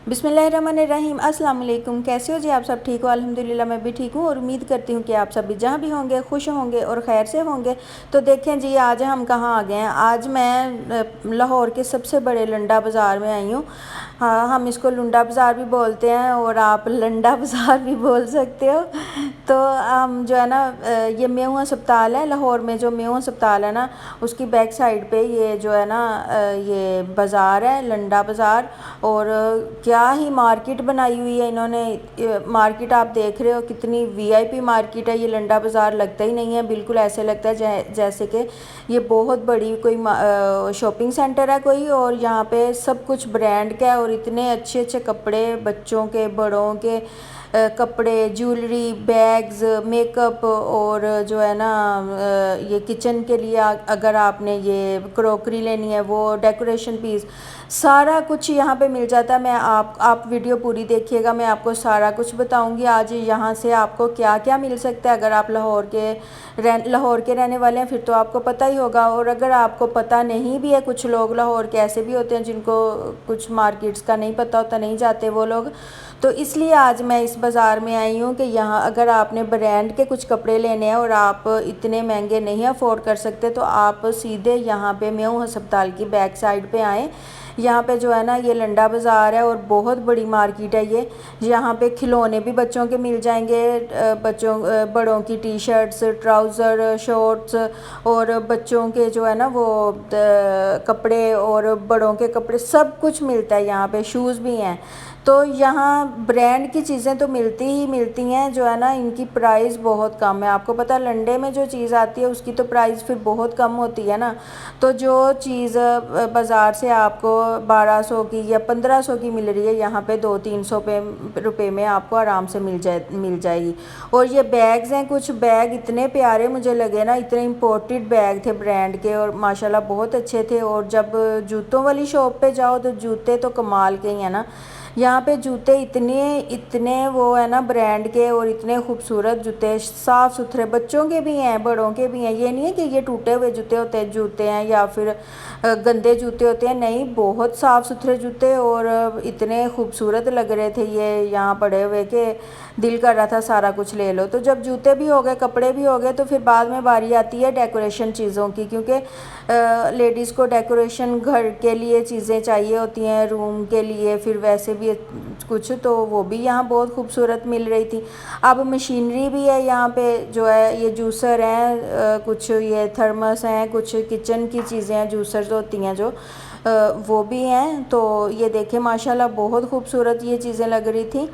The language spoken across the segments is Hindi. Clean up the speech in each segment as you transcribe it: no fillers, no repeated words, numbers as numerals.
बिस्मिल्लाहिर्रहमानिर्रहीम। अस्सलाम वालेकुम। कैसे हो जी आप सब? ठीक हो? अल्हम्दुलिल्लाह मैं भी ठीक हूँ और उम्मीद करती हूँ कि आप सब भी जहाँ भी होंगे खुश होंगे और खैर से होंगे। तो देखें जी, आज हम कहाँ आ गए हैं। आज मैं लाहौर के सबसे बड़े लंडा बाज़ार में आई हूँ। हाँ, हम इसको लुंडा बाज़ार भी बोलते हैं और आप लंडा बाज़ार भी बोल सकते हो। तो हम जो है ना, ये मेहू अस्पताल है लाहौर में। जो मेहू अस्पताल है ना, उसकी बैक साइड पे ये जो है ना, ये बाज़ार है लंडा बाज़ार। और क्या ही मार्केट बनाई हुई है इन्होंने। मार्केट आप देख रहे हो, कितनी वीआईपी मार्केट है। ये लंडा बाज़ार लगता ही नहीं है, बिल्कुल ऐसे लगता है जैसे कि ये बहुत बड़ी कोई शॉपिंग सेंटर है कोई। और यहाँ पे सब कुछ ब्रांड का है और इतने अच्छे अच्छे कपड़े, बच्चों के बड़ों के कपड़े, ज्वेलरी, बैग्स, मेकअप और जो है ना, ये किचन के लिए अगर आपने ये क्रॉकरी लेनी है, वो डेकोरेशन पीस, सारा कुछ यहाँ पे मिल जाता है। मैं आप वीडियो पूरी देखिएगा, मैं आपको सारा कुछ बताऊँगी आज यहाँ से आपको क्या क्या मिल सकता है। अगर आप लाहौर के रहने वाले हैं फिर तो आपको पता ही होगा। और अगर आपको पता नहीं भी है, कुछ लोग लाहौर के ऐसे भी होते हैं जिनको कुछ मार्केट्स का नहीं पता होता, नहीं जाते वो लोग। तो इसलिए आज मैं इस बाज़ार में आई हूँ कि यहाँ अगर आपने ब्रांड के कुछ कपड़े लेने हैं और आप इतने महंगे नहीं अफोर्ड कर सकते, तो आप सीधे यहाँ पे मेहू अस्पताल की बैक साइड पे आएँ। यहाँ पे जो है ना, ये लंडा बाज़ार है और बहुत बड़ी मार्केट है ये। यहाँ पे खिलौने भी बच्चों के मिल जाएंगे, बड़ों की टी शर्ट्स, ट्राउज़र, शॉर्ट्स, और बच्चों के जो है ना वो कपड़े और बड़ों के कपड़े, सब कुछ मिलता है यहाँ पे। शूज़ भी हैं। तो यहाँ ब्रांड की चीज़ें तो मिलती ही मिलती हैं, जो है ना, इनकी प्राइस बहुत कम है। आपको पता है लंडे में जो चीज़ आती है उसकी तो प्राइस फिर बहुत कम होती है ना। तो जो चीज़ बाज़ार से आपको 1200 की या 1500 की मिल रही है, यहाँ पे 200-300 रुपये में आपको आराम से मिल जाएगी। और ये बैग्स हैं, कुछ बैग इतने प्यारे मुझे लगे ना, इतने इम्पोर्टेड बैग थे ब्रांड के और माशाल्लाह बहुत अच्छे थे। और जब जूतों वाली शॉप पे जाओ तो जूते तो कमाल के ही हैं ना। यहाँ पे जूते इतने वो है ना ब्रांड के, और इतने खूबसूरत जूते, साफ़ सुथरे, बच्चों के भी हैं बड़ों के भी हैं। ये नहीं है कि ये टूटे हुए जूते हैं या फिर गंदे जूते होते हैं, नहीं, बहुत साफ़ सुथरे जूते और इतने खूबसूरत लग रहे थे ये यहाँ पड़े हुए कि दिल कर रहा था सारा कुछ ले लो। तो जब जूते भी हो गए, कपड़े भी हो गए, तो फिर बाद में बारी आती है डेकोरेशन चीज़ों की, क्योंकि लेडीज़ को डेकोरेशन घर के लिए चीज़ें चाहिए होती हैं, रूम के लिए, फिर वैसे भी कुछ, तो वो भी यहाँ बहुत खूबसूरत मिल रही थी। अब मशीनरी भी है यहाँ पे, जो है ये जूसर हैं, कुछ ये थर्मस हैं, कुछ किचन की चीज़ें हैं, जूसर्स होती हैं जो, वो भी हैं। तो ये देखें माशाल्लाह बहुत खूबसूरत ये चीज़ें लग रही थी।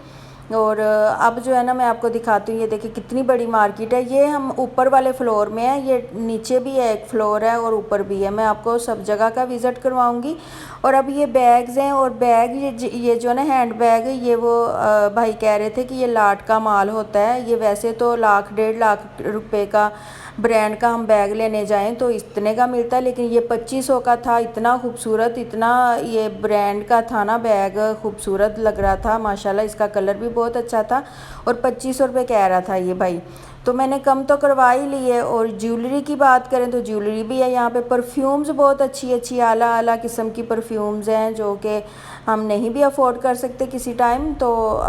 और अब जो है ना, मैं आपको दिखाती हूँ। ये देखिए कितनी बड़ी मार्केट है। ये हम ऊपर वाले फ्लोर में है, ये नीचे भी है, एक फ्लोर है और ऊपर भी है। मैं आपको सब जगह का विज़िट करवाऊँगी। और अब ये बैग्स हैं, और बैग ये जो ना हैंड बैग है, ये वो भाई कह रहे थे कि ये लाट का माल होता है। ये वैसे तो 1,00,000-1,50,000 रुपये का ब्रांड का हम बैग लेने जाएं तो इतने का मिलता है, लेकिन ये 2500 का था। इतना खूबसूरत, इतना ये ब्रांड का था ना बैग, खूबसूरत लग रहा था माशाल्लाह। इसका कलर भी बहुत अच्छा था और 2500 रुपये कह रहा था ये भाई। तो मैंने कम तो करवा ही ली है। और ज्वेलरी की बात करें तो ज्वेलरी भी है यहाँ पे। परफ्यूम्स बहुत अच्छी आला किस्म की परफ्यूम्स हैं, जो कि हम नहीं भी अफोर्ड कर सकते किसी टाइम, तो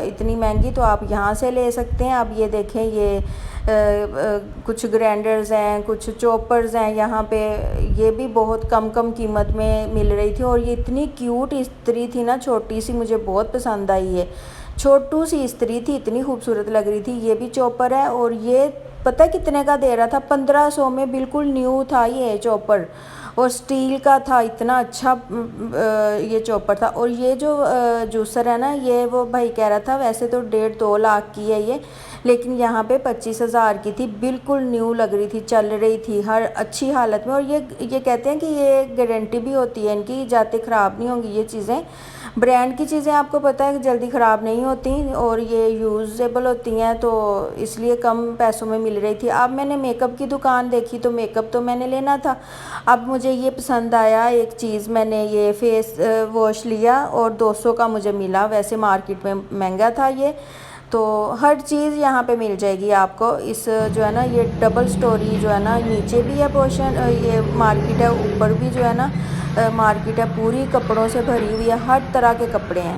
इतनी महंगी, तो आप यहाँ से ले सकते हैं। अब ये देखें, ये कुछ ग्राइंडर्स हैं, कुछ चॉपर्स हैं यहाँ पे। ये भी बहुत कम कीमत में मिल रही थी। और ये इतनी क्यूट इस्त्री थी ना, छोटी सी, मुझे बहुत पसंद आई है। छोटू सी इस्त्री थी, इतनी खूबसूरत लग रही थी। ये भी चॉपर है और ये पता कितने का दे रहा था? 1500 में, बिल्कुल न्यू था ये चॉपर और स्टील का था। इतना अच्छा ये चॉपर था। और ये जो जूसर है ना, ये वो भाई कह रहा था वैसे तो 1.5-2 लाख की है ये, लेकिन यहाँ पे 25,000 की थी। बिल्कुल न्यू लग रही थी, चल रही थी हर अच्छी हालत में। और ये कहते हैं कि ये गारंटी भी होती है इनकी, जाते ख़राब नहीं होंगी ये चीज़ें। ब्रांड की चीज़ें आपको पता है कि जल्दी ख़राब नहीं होती और ये यूज़ेबल होती हैं, तो इसलिए कम पैसों में मिल रही थी। अब मैंने मेकअप की दुकान देखी तो मेकअप तो मैंने लेना था। अब मुझे ये पसंद आया एक चीज़, मैंने ये फेस वॉश लिया और 200 का मुझे मिला। वैसे मार्केट में महंगा था ये। तो हर चीज़ यहाँ पे मिल जाएगी आपको। इस जो है ना, ये डबल स्टोरी जो है ना, नीचे भी है पोर्शन, ये मार्केट है, ऊपर भी जो है ना मार्केट है, पूरी कपड़ों से भरी हुई है, हर तरह के कपड़े हैं।